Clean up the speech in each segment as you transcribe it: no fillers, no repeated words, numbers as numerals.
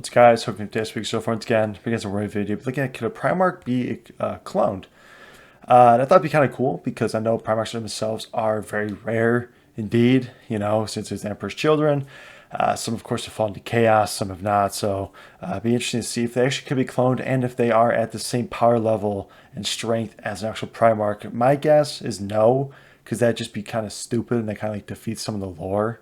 What's guys, hoping this week so far once again, begins a review video, but looking at could a Primarch be cloned? And I thought it'd be kind of cool because I know Primarchs themselves are very rare indeed, since it's the Emperor's children. Some of course have fallen to chaos, some have not, so it'd be interesting to see if they actually could be cloned and if they are at the same power level and strength as an actual Primarch. My guess is no, because that'd just be kind of stupid and that kind of like defeats some of the lore.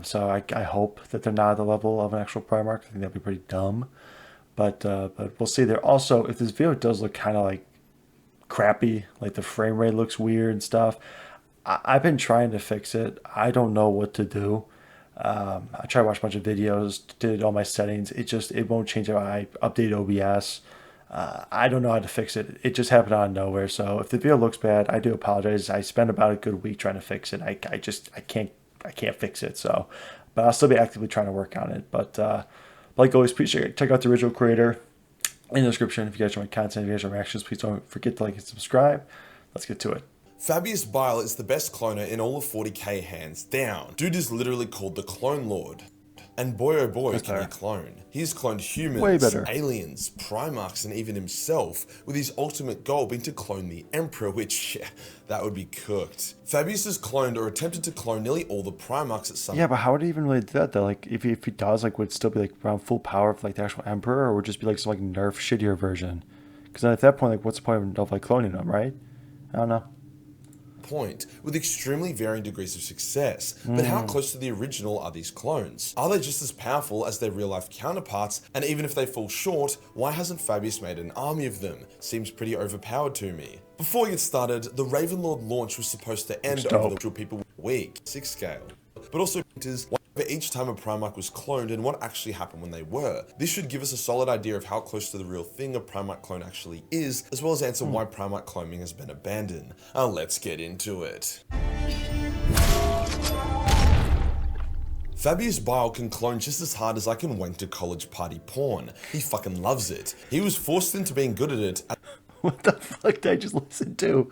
So I hope that they're not at the level of an actual Primarch. I think that'd be pretty dumb. But we'll see. There also, if this video does look kind of like crappy, like the frame rate looks weird and stuff, I've been trying to fix it. I don't know what to do. I tried to watch a bunch of videos, did all my settings. It won't change how I update OBS. I don't know how to fix it. It just happened out of nowhere. So if the video looks bad, I do apologize. I spent about a good week trying to fix it. I can't fix it. So, but I'll still be actively trying to work on it. But like always, please check out the original creator in the description. If you guys enjoy my content, if you guys enjoy my reactions, please don't forget to like and subscribe. Let's get to it. Fabius Bile is the best cloner in all of 40k hands down. Dude is literally called the Clone Lord. And boy oh boy can he clone. He's cloned humans, aliens, Primarchs, and even himself, with his ultimate goal being to clone the Emperor, which, yeah, that would be cooked. Fabius has cloned or attempted to clone nearly all the Primarchs at some. Yeah, but how would he even really do that though? Like, if he does, like, would it still be like around full power of like the actual Emperor, or would it just be like some like nerf shittier version? Because at that point, like, what's the point of like cloning him, right? I don't know. Point with extremely varying degrees of success, but how close to the original are these clones? Are they just as powerful as their real life counterparts? And even if they fall short, why hasn't Fabius made an army of them? Seems pretty overpowered to me. Before we get started, the Ravenlord launch was supposed to end over the people week 6 scale, but also is each time a Primarch was cloned and what actually happened when they were. This should give us a solid idea of how close to the real thing a Primarch clone actually is, as well as answer why Primarch cloning has been abandoned. Let's get into it. Fabius Bile can clone just as hard as I can wank to college party porn. He fucking loves it. He was forced into being good at it. What the fuck did I just listen to?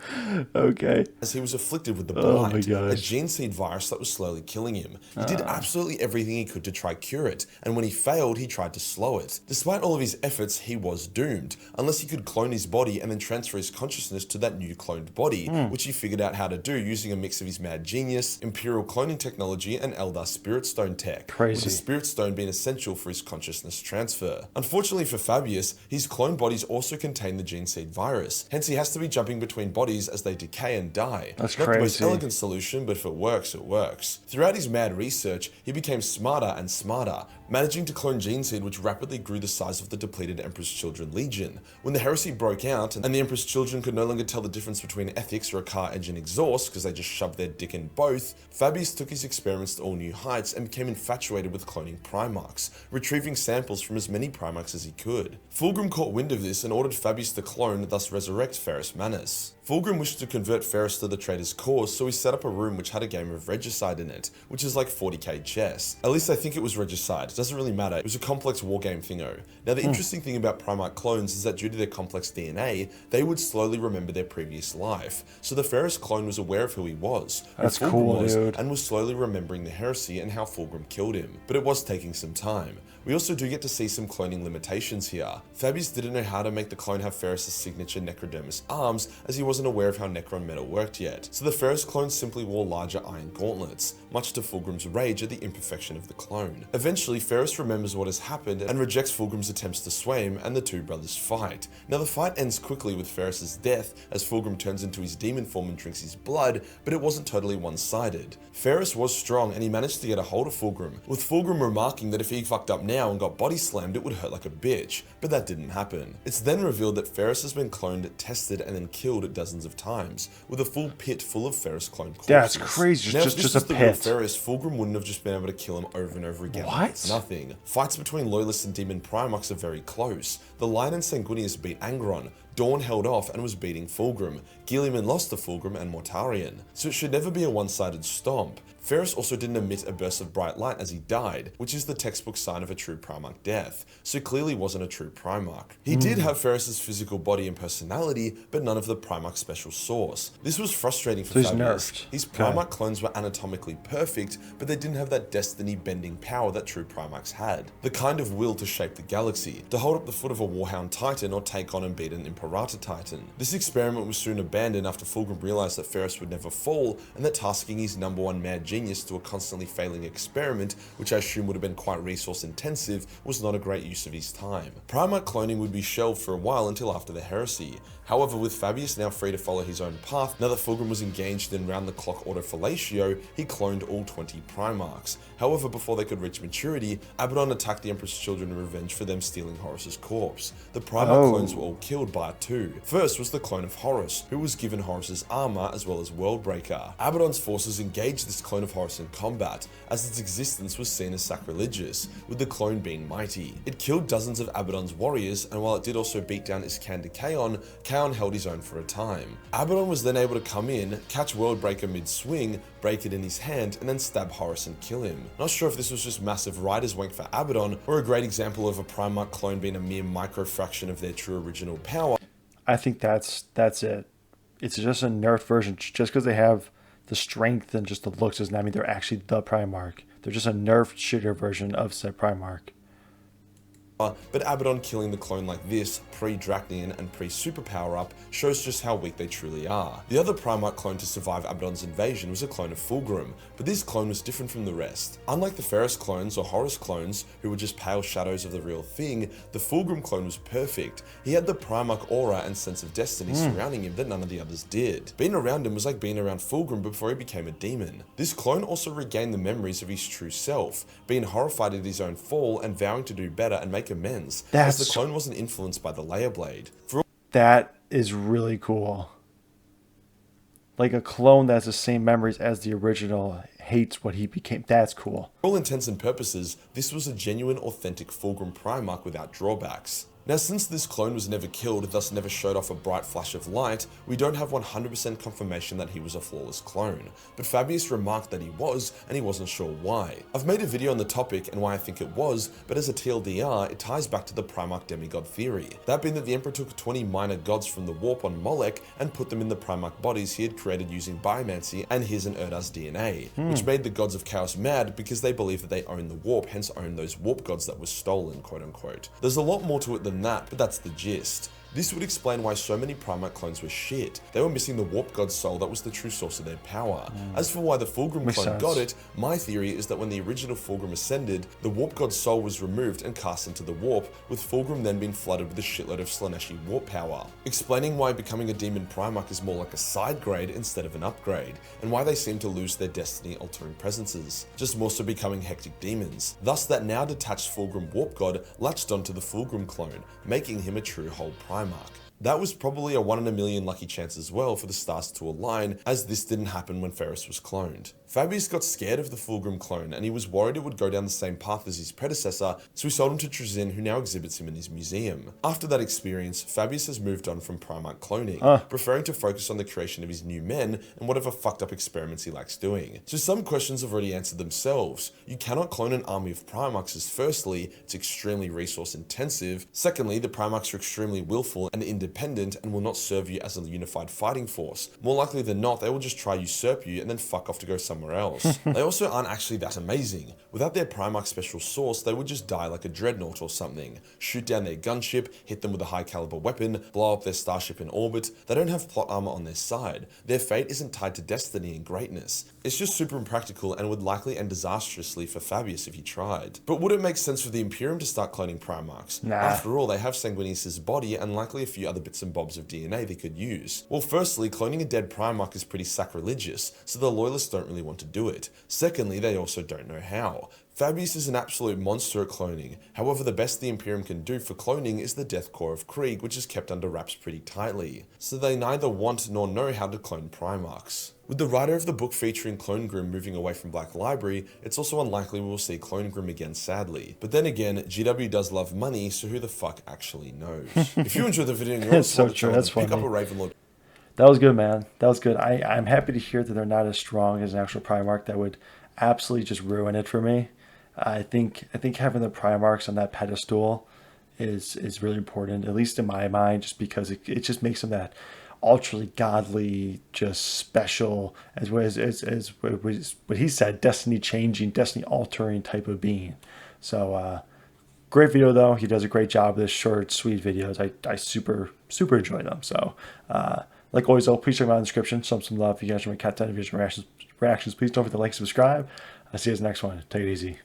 Okay. As he was afflicted with the blight, a gene seed virus that was slowly killing him. He did absolutely everything he could to try cure it, and when he failed, he tried to slow it. Despite all of his efforts, he was doomed, unless he could clone his body and then transfer his consciousness to that new cloned body, which he figured out how to do using a mix of his mad genius, Imperial cloning technology, and Eldar Spirit Stone tech, with the Spirit Stone being essential for his consciousness transfer. Unfortunately for Fabius, his clone bodies also contain the gene seed virus, hence he has to be jumping between bodies as they decay and die. That's not crazy. The most elegant solution, but if it works, it works. Throughout his mad research, he became smarter and smarter, managing to clone gene seed which rapidly grew the size of the depleted Emperor's Children Legion. When the heresy broke out and the Emperor's children could no longer tell the difference between ethics or a car engine exhaust because they just shoved their dick in both, Fabius took his experiments to all new heights and became infatuated with cloning Primarchs, retrieving samples from as many Primarchs as he could. Fulgrim caught wind of this and ordered Fabius to clone, thus resurrect Ferrus Manus. Fulgrim wished to convert Ferrus to the traitor's cause, so he set up a room which had a game of Regicide in it, which is like 40k chess. At least I think it was Regicide, it doesn't really matter, it was a complex wargame thingo. Now the interesting thing about Primarch clones is that due to their complex DNA, they would slowly remember their previous life. So the Ferrus clone was aware of who he was, that's cool, dude, and was slowly remembering the heresy and how Fulgrim killed him. But it was taking some time. We also do get to see some cloning limitations here. Fabius didn't know how to make the clone have Ferrus' signature Necrodermis arms, as he wasn't aware of how Necron metal worked yet. So the Ferrus clone simply wore larger iron gauntlets, much to Fulgrim's rage at the imperfection of the clone. Eventually, Ferrus remembers what has happened and rejects Fulgrim's attempts to sway him, and the two brothers fight. Now the fight ends quickly with Ferrus' death, as Fulgrim turns into his demon form and drinks his blood, but it wasn't totally one-sided. Ferrus was strong and he managed to get a hold of Fulgrim, with Fulgrim remarking that if he fucked up now and got body slammed, it would hurt like a bitch, but that didn't happen. It's then revealed that Ferrus has been cloned, tested, and then killed dozens of times, with a full pit full of Ferrus clone corpses. That's crazy. Now, just if a the real pit. Ferrus, Fulgrim wouldn't have just been able to kill him over and over again. What? It's nothing. Fights between Loyalists and Demon Primarchs are very close. The Lion and Sanguinius beat Angron, Dawn held off and was beating Fulgrim, Guilliman lost to Fulgrim and Mortarion, so it should never be a one-sided stomp. Ferrus also didn't emit a burst of bright light as he died, which is the textbook sign of a true Primarch death, so clearly wasn't a true Primarch. He did have Ferrus's physical body and personality, but none of the Primarch special sauce. This was frustrating for he's Fabius. nerfed. His Primarch clones were anatomically perfect, but they didn't have that destiny-bending power that true Primarchs had. The kind of will to shape the galaxy, to hold up the foot of a Warhound Titan or take on and beat an Imperator Titan. This experiment was soon abandoned after Fulgrim realized that Ferrus would never fall, and that tasking his #1 mad genius to a constantly failing experiment, which I assume would have been quite resource intensive, was not a great use of his time. Primarch cloning would be shelved for a while until after the heresy. However, with Fabius now free to follow his own path, now that Fulgrim was engaged in round-the-clock autofellatio, he cloned all 20 Primarchs. However, before they could reach maturity, Abaddon attacked the Emperor's children in revenge for them stealing Horus's corpse. The Primarch clones were all killed by two. First was the clone of Horus, who was given Horus's armor as well as Worldbreaker. Abaddon's forces engaged this clone of Horus in combat, as its existence was seen as sacrilegious, with the clone being mighty. It killed dozens of Abaddon's warriors, and while it did also beat down Iskander Kaon, Kaon held his own for a time. Abaddon was then able to come in, catch Worldbreaker mid-swing, break it in his hand, and then stab Horus and kill him. Not sure if this was just massive writer's wank for Abaddon, or a great example of a Primarch clone being a mere microfraction of their true original power. I think that's it. It's just a nerfed version. Just because they have the strength and just the looks does not mean they're actually the Primarch. They're just a nerfed shitter version of said Primarch. But Abaddon killing the clone like this, pre-Dracnian and pre-super power-up, shows just how weak they truly are. The other Primarch clone to survive Abaddon's invasion was a clone of Fulgrim, but this clone was different from the rest. Unlike the Ferrus clones or Horus clones, who were just pale shadows of the real thing, the Fulgrim clone was perfect. He had the Primarch aura and sense of destiny surrounding him that none of the others did. Being around him was like being around Fulgrim before he became a demon. This clone also regained the memories of his true self, being horrified at his own fall and vowing to do better and make amends, as the clone wasn't influenced by the Leia Blade. That is really cool. Like a clone that has the same memories as the original hates what he became. That's cool. For all intents and purposes, this was a genuine, authentic Fulgrim Primarch without drawbacks. Now, since this clone was never killed, thus never showed off a bright flash of light, we don't have 100% confirmation that he was a flawless clone, but Fabius remarked that he was, and he wasn't sure why. I've made a video on the topic and why I think it was, but as a TLDR, it ties back to the Primarch demigod theory. That being that the Emperor took 20 minor gods from the warp on Molech and put them in the Primarch bodies he had created using biomancy and his and Erda's DNA, which made the gods of chaos mad because they believe that they own the warp, hence own those warp gods that were stolen, quote unquote. There's a lot more to it than that, but that's the gist. This would explain why so many Primarch clones were shit. They were missing the Warp God's soul that was the true source of their power. As for why the Fulgrim clone got it, my theory is that when the original Fulgrim ascended, the Warp God's soul was removed and cast into the Warp, with Fulgrim then being flooded with a shitload of Slaaneshi warp power. Explaining why becoming a demon Primarch is more like a side grade instead of an upgrade, and why they seem to lose their destiny-altering presences, just more so becoming hectic demons. Thus that now detached Fulgrim Warp God latched onto the Fulgrim clone, making him a true whole Primarch. That was probably a 1 in a million lucky chance as well for the stars to align, as this didn't happen when Ferrus was cloned. Fabius got scared of the Fulgrim clone, and he was worried it would go down the same path as his predecessor, so he sold him to Trazyn, who now exhibits him in his museum. After that experience, Fabius has moved on from Primarch cloning, preferring to focus on the creation of his new men and whatever fucked up experiments he likes doing. So some questions have already answered themselves. You cannot clone an army of Primarchs, as firstly, it's extremely resource intensive. Secondly, the Primarchs are extremely willful and independent and will not serve you as a unified fighting force. More likely than not, they will just try usurp you and then fuck off to go somewhere else. They also aren't actually that amazing. Without their Primarch special source, they would just die like a dreadnought or something. Shoot down their gunship, hit them with a high caliber weapon, blow up their starship in orbit. They don't have plot armor on their side. Their fate isn't tied to destiny and greatness. It's just super impractical and would likely end disastrously for Fabius if he tried. But would it make sense for the Imperium to start cloning Primarchs? Nah. After all, they have Sanguinius' body and likely a few other bits and bobs of DNA they could use. Well, firstly, cloning a dead Primarch is pretty sacrilegious, so the loyalists don't really want to do it. Secondly, they also don't know how. Fabius is an absolute monster at cloning. However, the best the Imperium can do for cloning is the death core of Krieg, which is kept under wraps pretty tightly. So they neither want nor know how to clone Primarchs. With the writer of the book featuring Clone Grim moving away from Black Library, it's also unlikely we will see Clone Grim again, sadly. But then again, GW does love money, so who the fuck actually knows? If you enjoyed the video and you want to support the channel, pick up a Ravenlord. That was good, man. That was good. I'm happy to hear that they're not as strong as an actual Primarch. That would absolutely just ruin it for me. I think having the Primarchs on that pedestal is really important, at least in my mind, just because it just makes them that ultra godly, just special, as what he said, destiny changing, destiny altering type of being. So great video though. He does a great job with his short, sweet videos. I super enjoy them. So like always, though, please check them out in the description. Some love. If you guys want to cat 10 videos and reactions, please don't forget to like, subscribe. I'll see you guys next one. Take it easy.